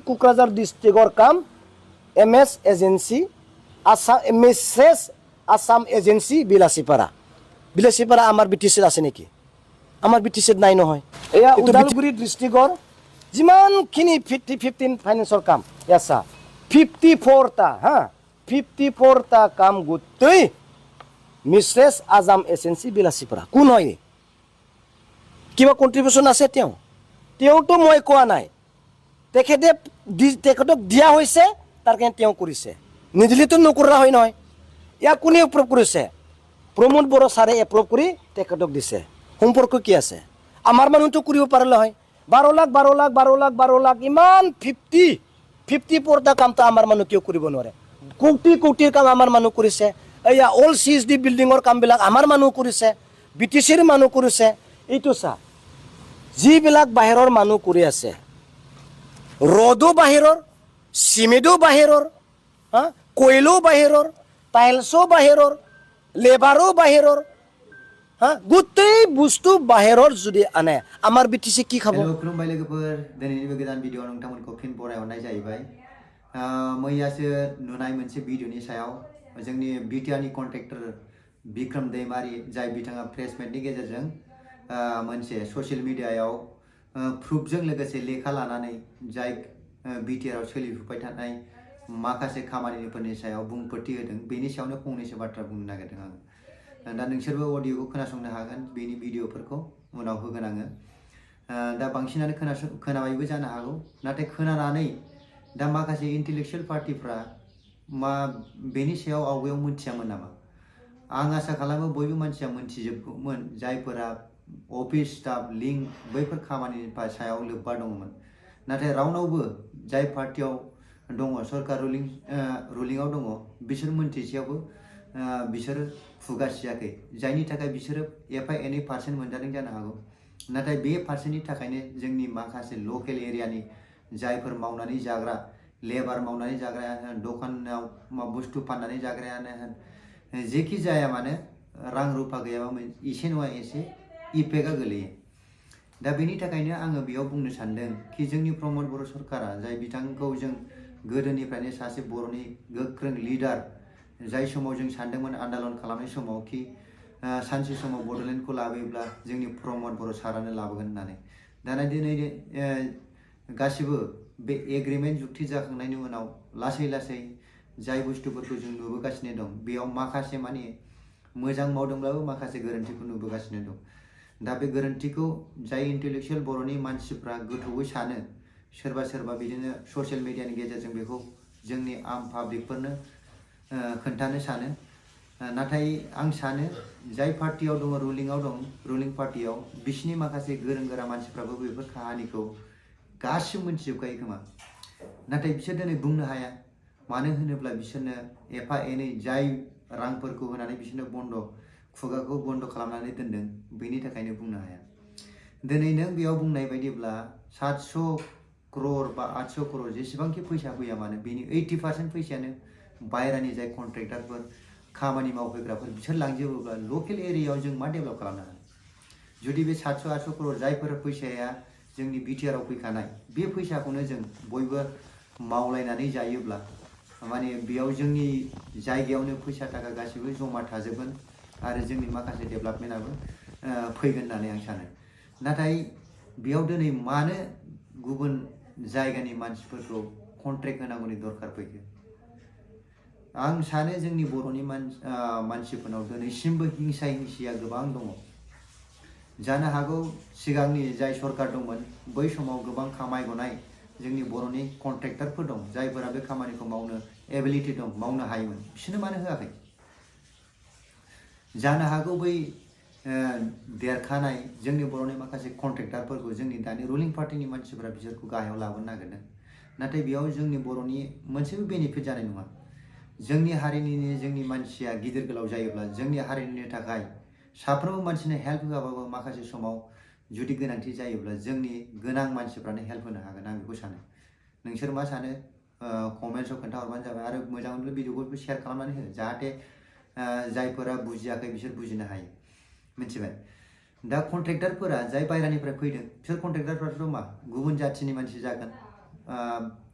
क'क्राझार डिस्ट्रिक्टर काम MS agency Mrs Assam agency Bilasipara আমাৰ বিটিচিত আছে নেকি আমাৰ বিটিচিত নাই নহয় এয়া ওদালগুৰি ডিস্ট্ৰিক্টৰ যিমানখিনি 15 ফাইনেন্সৰ কাম এছা 54টা হা 54টা কাম গোটেই মিছেছ আজাম এজেন্সি বিলাসীপাৰা কোন হয় কিবা কন্ট্ৰিবিউশন আছে তেওঁতো মই কোৱা নাই তেখেতক দিয়া হৈছে তাৰ কাৰণে তেওঁ কৰিছে নিদিলেতো নকৰা হয় নহয় ইয়াক কোনে এপ্ৰুভ কৰিছে প্ৰমোদ বড়ো ছাৰে এপ্ৰুভ কৰি তেখেতক দিছে সম্পৰ্ক কি আছে আমাৰ মানুহটো কৰিব পাৰিলে হয় 12 লাখ ইমান 54টা কামটো আমাৰ মানুহ কিয় কৰিব নোৱাৰে কোটিৰ কাম আমাৰ মানুহ কৰিছে এয়া অল CSD বিল্ডিঙৰ কামবিলাক আমাৰ মানুহ কৰিছে বিটিচিৰ মানুহ কৰিছে এইটো চা যিবিলাক বাহিৰৰ মানুহ কৰি আছে ৰডো বাহিৰৰ চিমেণ্টো বাহিৰৰ কয়লো বাহিৰৰ টাইলছো বাহিৰৰ লেবাৰো বাহিৰৰ গোটেই বস্তু বাহিৰৰ যদি আনে আমাৰ বিটিচি কি খাব खुलुमबाय लोगोफोर दिनैनि बे गोदान भिडिअ नोंथांमोनखौ फिन बरायहरनाय जाहैबाय मैयासो नुनाय मोनसे भिडिअनि सायाव जोंनि बिटिआरनि कन्ट्रेक्टर बिक्रम दैमारि जाय बिथाङा प्रेसमेन्टनि गेजेरजों मोनसे ससियेल मिडियायाव प्रुफजों लोगोसे लेखा लानानै जाय बिटिआरआव सोलिफुबाय थानाय माखासे खामानिफोरनि सायाव बुंफोरथि होदों बेनि सायावनो फंनैसो बाथ्रा बुंनो नागिरदों आं दा नोंसोरबो अडिअखौ खोनासंनो हागोन बेनि भिडिअफोरखौ उनाव होगोन आङो दा बांसिनानो खोनाबायबो जानो हागौ नाथाय खोनानानै दा माखासे इन्टेलेक्चुवेल पार्टिफ्रा बेनि सायाव आवगायाव मोनथियामोन नामा आं आसा खालामो बयबो मानसिया मोनथिजोबगौमोन जायफोरा अफिस स्टाफ लिंक बैफोर खामानिनि सायाव लोब्बा दङमोन नाथाय रावनावबो जाय पार्टियाव दङ सरकार रुलिंआव दङ बिसोर मोनथिसेयावबो बिसोरो फुगासियाखै जायनि थाखाय बिसोरो एफा एनै पार्सेन्ट मोनजादों जानो हागौ नाथाय बे पार्सेन्टनि थाखायनो जोंनि माखासे लकेल एरियानि जायफोर मावनानै जाग्रा लेबार मावनानै जाग्रायानो होन दखानाव बुस्थु फाननानै जाग्रायानो होन जेखि जाया मानो रां रुफा गैयाबा एसे नङा एसे इफेक्टआ गोलैयो दा बेनि थाखायनो आङो बेयाव बुंनो सानदों कि जोंनि प्रमोद बर' सरकारा जाय बिथांखौ जों गोदोनिफ्रायनो सासे बर'नि गोख्रों लिडार जाय समाव जों सानदोंमोन आन्दोलन खालामनाय समाव कि सानसे समाव बड'लेण्डखौ लाबोयोब्ला जोंनि प्रमोद बर' सारानो लाबोगोन होननानै दाना दिनै गासिबो बे एग्रिमेन्ट जुक्ति जाखांनायनि उनाव लासै लासै जाय बुस्थुफोरखौ जों नुबोगासिनो दं बेयाव माखासे माने मोजां मावदोंब्लाबो माखासे गोरोन्थिखौ नुबोगासिनो दं दा बे गोरोन्थिखौ जाय इन्टेलेक्चुवेल बर'नि मानसिफ्रा गोथौवै सानो सोरबा बिदिनो ससियेल मिडियानि गेजेरजों बेखौ जोंनि आम पाब्लिकफोरनो खोन्थानो सानो नाथाय आं सानो जाय पार्टियाव दङ रुलिंआव दं रुलिं पार्टियाव बिसिनि माखासे गोरों गोरा मानसिफ्राबो बेफोर काहानिखौ गासिबो मोनथिजोबखायो खोमा नाथाय बिसोर दिनै बुंनो हाया मानो होनोब्ला बिसोरनो एफा एनै जाय रांफोरखौ होनानै बिसोरनो खुगाखौ बन्द खालामनानै दोनदों बेनि थाखायनो बुंनो हाया दिनै नों बेयाव बुंनाय बायदिब्ला 700 करोड़ बा 800 करोड़ जेसेबांखि फैसा फैया मानो बेनि 80% फैसायानो बायरानि जाय कन्ट्रेक्टरफोर खामानि मावफैग्राफोर बिसोर लांजोबोब्ला लकेल एरियायाव जों मा डेभेलप खालामनो हागोन जुदि बे 700-800 करोड़ जायफोर फैसाया जोंनि बिटिआरआव फैखानाय बे फैसाखौनो जों बयबो मावलायनानै जायोब्ला माने बेयाव जोंनि जायगायावनो फैसा थाखा गासिबो जमा थाजोबगोन आरो जोंनि माखासे डेभेलपमेन्टआबो फैगोन होननानै आं सानो नाथाय बेयाव दिनै मानो गुबुन जायगानि मानसिफोरखौ कन्ट्रेक्ट होनांगौनि दरकार फैखो आं सानो जोंनि बर'नि मानसिफोरनाव दिनैसिमबो हिंसाया गोबां दङ जानो हागौ सिगांनि जाय सरकार दंमोन बै समाव गोबां खामायगनाय जोंनि बर'नि कन्ट्रेक्टरफोर दं जायफोरा बे खामानिखौ मावनो एबिलिटि दं मावनो हायोमोन बिसोरनो मानो होआखै जानो हागौ बै देरखानाय जोंनि बर'नि माखासे कन्ट्रेक्टरफोरखौ जोंनि दानि रुलिं पार्टिनि मानसिफोरा बिसोरखौ गाहायाव लाबोनो नागिरदों नाथाय बेयाव जोंनि बर'नि मोनसेबो बेनिफिट जानाय नङा जोंनि हारिनिनो जोंनि मानसिया गिदिर गोलाव जायोब्ला जोंनि हारिनि थाखाय साफ्रोमबो मानसिनो हेल्प होआबाबो माखासे समाव जुदि गोनांथि जायोब्ला जोंनि गोनां मानसिफ्रानो हेल्प होनो हागोन आं बेखौ सानो नोंसोर मा सानो कमेन्ट्सआव खोन्थाहरबानो जाबाय आरो मोजां मोनब्ला भिडिअखौ शेयार खालामनानै हो जाहाथे जायफोरा बुजियाखै बिसोर बुजिनो हायो मिथिबाय दा कन्ट्रेक्टरफोरा जाय बायरानिफ्राय फैदों बिसोर कन्ट्रेक्टरफ्राथ' मा गुबुन जाथिनि मानसि जागोन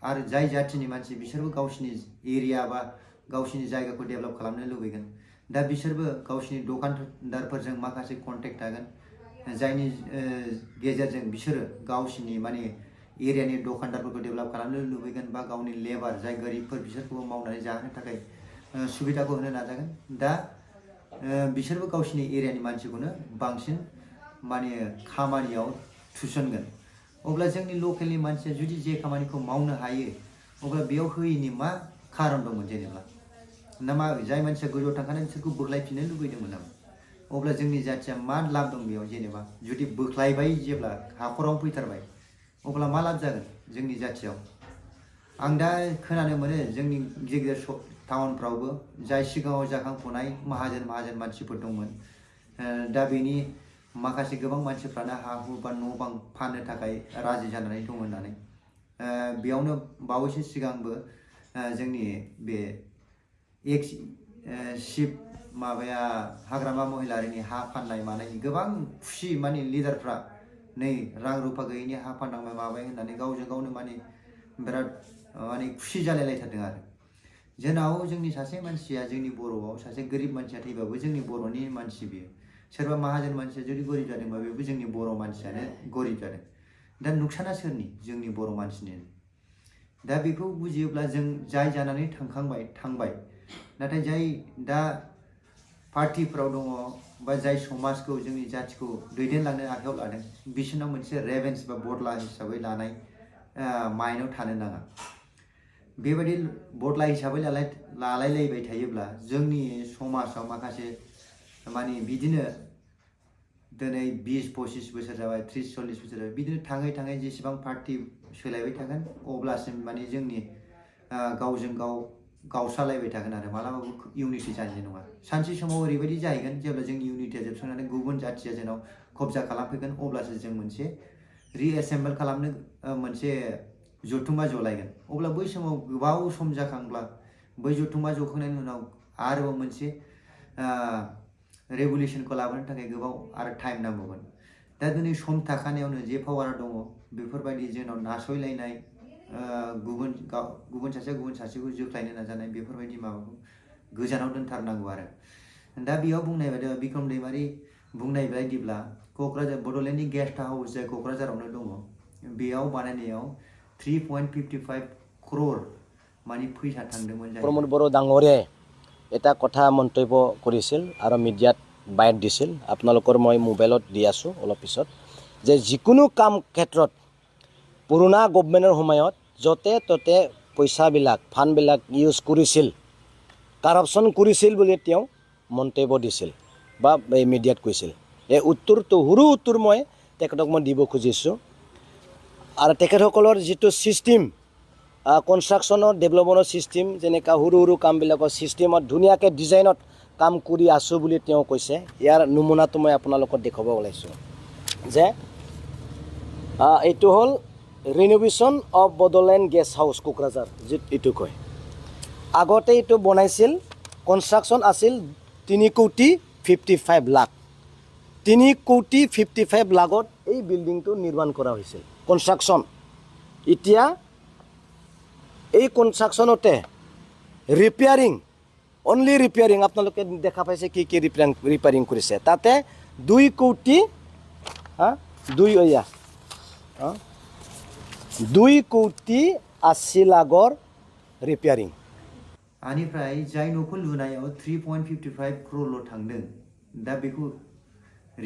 आरो जाय जाथिनि मानसि बिसोरबो गावसिनि एरिया बा गावसिनि जायगाखौ डेभेलप खालामनो लुबैगोन दा बिसोरबो गावसिनि दखानदारफोरजों माखासे कन्टेक्ट थागोन जायनि गेजेरजों बिसोरो गावसिनि माने एरियानि दखानदारफोरखौ डेभेलप खालामनो लुबैगोन बा गावनि लेबार जाय गोरिबफोर बिसोरखौबो मावनानै जाहोनो थाखाय सुबिदाखौ होनो नाजागोन दा बिसोरबो गावसिनि एरियानि मानसिखौनो बांसिन माने खामानियाव थिसनगोन अब्ला जोंनि लकेलनि मानसिया जुदि जे खामानिखौ मावनो हायो अब्ला बेयाव होयैनि मा खारन दंमोन जेनेबा ना मा जाय मानसिया गोजौआव थांखानाय बिसोरखौ बोख्लायफिननो लुबैदोंमोन नामा अब्ला जोंनि जाथिया मा लाब दं बेयाव जेनेबा जुदि बोख्लायबाय जेब्ला हाखराव फैथारबाय अब्ला मा लाब जागोन जोंनि जाथियाव आं दा खोनानो मोनो जोंनि गेजेर टाउनफ्रावबो जाय सिगाङाव जाखांफुनाय माहाजोन मानसिफोर दंमोन दा बेनि माखासे गोबां मानसिफ्रानो हा हु बा न' बां फाननो थाखाय राजि जानानै दं होननानै बेयावनो बावैसो सिगांबो जोंनि बे शिब माबाया हाग्रामा महिलारिनि हा फाननाय मानायनि गोबां खुसि माने लिडारफ्रा नै रां रुफा गैयैनि हा फाननांबाय माबाय होननानै गावजों गावनो माने बिराद माने खुसि जालायलायथारदों आरो जोंनाव जोंनि सासे मानसिया जोंनि बर'आव सासे गोरिब मानसिया थैबाबो जोंनि बर'नि मानसि बियो सोरबा माहाजोन मानसिया जुदि गरिब जादोंबा बेबो जोंनि बर' मानसियानो गरिब जादों दा नुकसाना सोरनि जोंनि बर' मानसिनि दा बेखौ बुजियोब्ला जों जाय जानानै थांबाय नाथाय जाय दा पार्टिफ्राव दङ बा जाय समाजखौ जोंनि जाथिखौ दैदेनलांनो आखायाव लादों बिसोरनाव मोनसे रेभेन्स बा बदला हिसाबै लानाय माइन्डआव थानो नाङा बेबायदि बदला हिसाबै लालायलायबाय थायोब्ला जोंनि समाजाव माखासे माने बिदिनो दिनै 20-25 बोसोर जाबाय 30-40 बोसोर जाबाय बिदिनो थाङै थाङै जेसेबां पार्टि सोलायबाय थागोन अब्लासिम माने जोंनि गावजों गाव गावस्रालायबाय थागोन आरो मालाबाबो इउनिटि जानाय नङा सानसे समाव ओरैबायदि जाहैगोन जेब्ला जोंनि इउनिटिया जोबस्रांनानै गुबुन जाथिया जोंनाव कब्जा खालामफैगोन अब्लासो जों मोनसे रिएसेम्बल खालामनो मोनसे जथुम्मा जलायगोन अब्ला बै समाव गोबाव सम जाखांब्ला बै जथुम्मा जखांनायनि उनाव आरोबाव मोनसे रेगुलेसनखौ लाबोनो थाखाय गोबाव आरो टाइम नांबावगोन दा दिनै सम थाखानायावनो जे पावारा दङ बेफोरबायदि जोंनाव नासयलायनाय गुबुन सासेया गुबुन सासेखौ जोख्लायनो नाजानाय बेफोरबायदि माबाखौ गोजानाव दोनथारनांगौ आरो दा बेयाव बुंनाय बायदि बिक्रम दैमारि बुंनाय बायदिब्ला क'क्राझार बड'लेण्डनि गेस्ट हाउस जाय क'क्राझारावनो दङ बेयाव बानायनायाव 3.55 crore माने फैसा थांदोंमोन प्रमोद बर' ডাঙৰীয়াই এটা কথা মন্তব্য কৰিছিল আৰু মিডিয়াত বাইট দিছিল আপোনালোকৰ মই মোবাইলত দি আছোঁ অলপ পিছত যে যিকোনো কাম ক্ষেত্ৰত পুৰণা গভৰ্ণমেণ্টৰ সময়ত য'তে ত'তে পইচাবিলাক ফাণ্ডবিলাক ইউজ কৰিছিল কাৰাপশ্যন কৰিছিল বুলি তেওঁ মন্তব্য দিছিল বা এই মিডিয়াত কৈছিল এই উত্তৰটো সৰু উত্তৰ মই তেখেতক মই দিব খুজিছোঁ আৰু তেখেতসকলৰ যিটো ছিষ্টেম কনষ্ট্ৰাকশ্যনৰ ডেভেলপমেণ্টৰ ছিষ্টেম যেনেকৈ সৰু সৰু কামবিলাকৰ ছিষ্টেমত ধুনীয়াকৈ ডিজাইনত কাম কৰি আছোঁ বুলি তেওঁ কৈছে ইয়াৰ নমুনাটো মই আপোনালোকক দেখুৱাব ওলাইছোঁ যে এইটো হ'ল renovation of Bodoland guest house Kokrajhar এইটো কয় আগতে এইটো বনাইছিল কনষ্ট্ৰাকশ্যন আছিল 3,55 লাখ 3,55 লাখত এই বিল্ডিংটো নিৰ্মাণ কৰা হৈছিল কনষ্ট্ৰাকশ্যন এতিয়া এই কনষ্ট্ৰাকশ্যনতে ৰিপেয়াৰিং অনলি ৰিপেয়াৰিং আপোনালোকে দেখা পাইছে কি কি ৰিপেয়াৰিং কৰিছে তাতে 2 কোটি 2,80 लाखर रिपेयारिं आनिफ्राय जाय न'खौ लुनायाव 3.55 crore थांदों दा बेखौ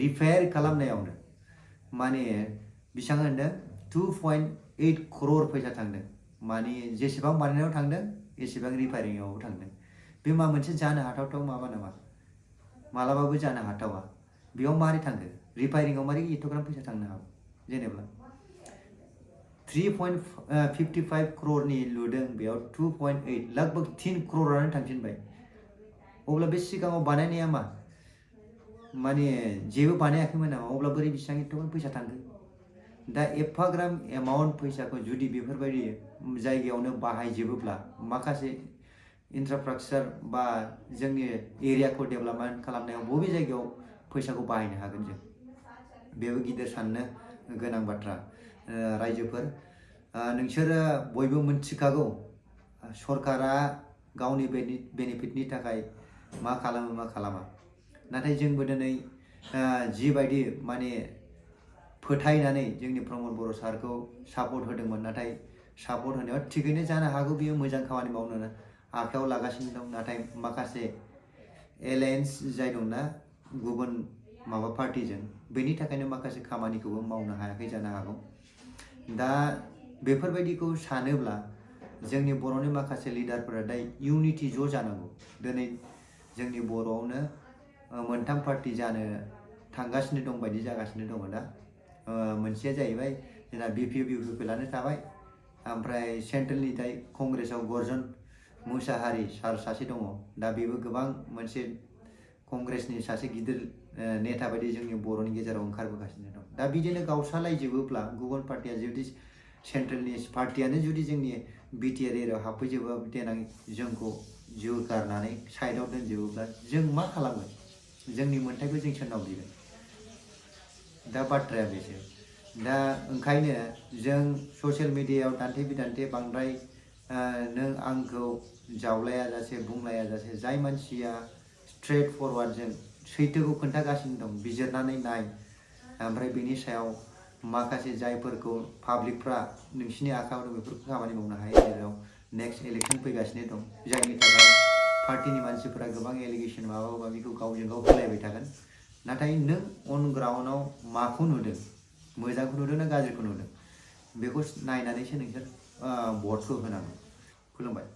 रिपेयार खालामनायावनो माने बेसेबां होनदों 2.8 crore फैसा थांदों माने जेसेबां बानायनायाव थांदों एसेबां रिपेयारिंआव थांदों बे मा मोनसे जानो हाथावथाव माबा नामा मालाबाबो जानो हाथावा बेयाव मारै थांगोन रिपेयारिंआव मारै एथ'ग्राम फैसा थांनो हागौ जेनेबा 3.55 crore लुदों बेयाव 2.8 लगभग 3 crore थांफिनबाय अब्ला बे सिगाङाव बानायनाया मा माने जेबो बानायाखैमोन नामा अब्ला बोरै बेसेबां एथ'ग्राम फैसा थांखो दा एफाग्राम एमाउन्ट फैसाखौ जुदि बेफोरबायदि जायगायावनो बाहायजोबोब्ला माखासे इनफ्रास्ट्राक्चार बा जोंनि एरियाखौ डेभेलपमेन्ट खालामनायाव बबे जायगायाव फैसाखौ बाहायनो हागोन जों बेबो गिदिर साननो गोनां बाथ्रा रायजोफोर नोंसोरो बयबो मिथिखागौ सरकारा गावनि बेनिफिटनि थाखाय मा खालामो मा खालामा नाथाय जोंबो दिनै जिबायदि माने फोथायनानै जोंनि प्रमद बर' सारखौ सापर्ट होदोंमोन नाथाय सापर्ट होनायाव थिगैनो जानो हागौ बियो मोजां खामानि मावनो आखायाव लागासिनो दं नाथाय माखासे एलायन्स जाय दंना गुबुन माबा पार्टिजों बेनि थाखायनो माखासे खामानिखौबो मावनो हायाखै जानो हागौ दा बेफोरबायदिखौ सानोब्ला जोंनि बर'नि माखासे लिडारफोरा दा इउनिटि ज' जानांगौ दिनै जोंनि बर'आवनो मोनथाम पार्टि जानो थांगासिनो दं बायदि जागासिनो दङ दा मोनसेया जाहैबाय जोंना बिपिएलानो थाबाय ओमफ्राय सेन्ट्रेलनि दाय कंग्रेसआव गर्जन मुसाहारि सार सासे दङ दा बेबो गोबां मोनसे कंग्रेसनि सासे गिदिर नेता बायदि जोंनि बर'नि गेजेराव ओंखारबोगासिनो दं दा बिदिनो गावस्रालायजोबोब्ला गुबुन पार्टिया जुदि सेन्ट्रेलनि पार्टियानो जुदि जोंनि बिटिआर एरियायाव हाबफैजोबो देनां जोंखौ जौगारनानै साइडआव दोनजोबोब्ला जों मा खालामगोन जोंनि मोन्थाइखौ जों सोरनाव बिगोन दा बाथ्राया बेसो दा ओंखायनो जों ससियेल मिडियायाव दान्थे बिदान्थे बांद्राय नों आंखौ जावलायाजासे बुंलायाजासे जाय मानसिया स्ट्रेट फरवार्डजों सैथोखौ खोन्थागासिनो दं बिजिरनानै नाय ओमफ्राय बेनि सायाव माखासे जायफोरखौ पाब्लिकफ्रा नोंसिनि आखायाव दं बेफोरखौ खामानि मावनो हायो जेराव नेक्स्ट इलेक्सन फैगासिनो दं जायनि थाखाय पार्टिनि मानसिफोरा गोबां एलिगेसन माबा माबिखौ गावजों गाव होलायबाय थागोन नाथाय नों अन ग्राउन्डआव माखौ नुदों मोजांखौ नुदों ना गाज्रिखौ नुदों बेखौ नायनानैसो नोंसोर भटखौ होनांगौ खुलुमबाय